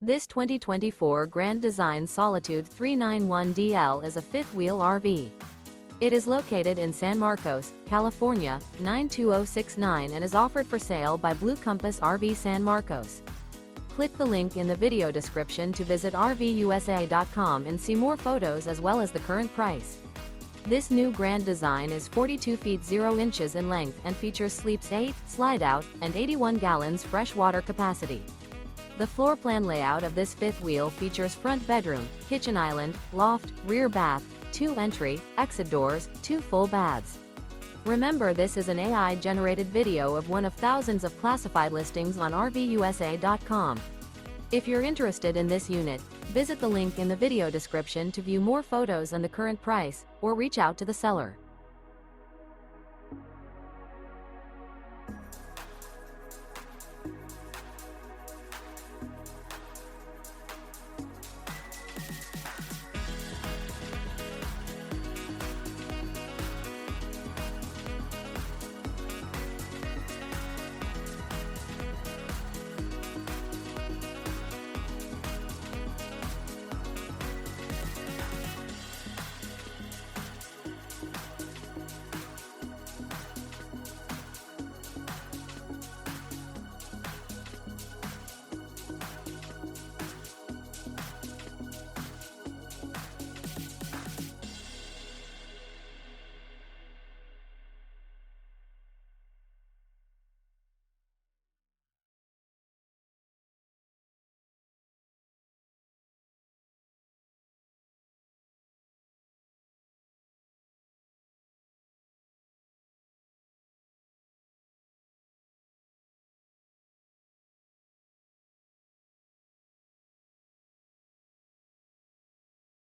This 2024 Grand Design Solitude 391DL is a fifth-wheel RV. It is located in San Marcos, California, 92069 and is offered for sale by Blue Compass RV San Marcos. Click the link in the video description to visit RVUSA.com and see more photos as well as the current price. This new Grand Design is 42 feet 0 inches in length and features sleeps 8, slide-out, and 81 gallons fresh water capacity. The floor plan layout of this fifth wheel features front bedroom, kitchen island, loft, rear bath, 2 entry, exit doors, 2 full baths. Remember, this is an AI-generated video of one of thousands of classified listings on RVUSA.com. If you're interested in this unit, visit the link in the video description to view more photos and the current price, or reach out to the seller.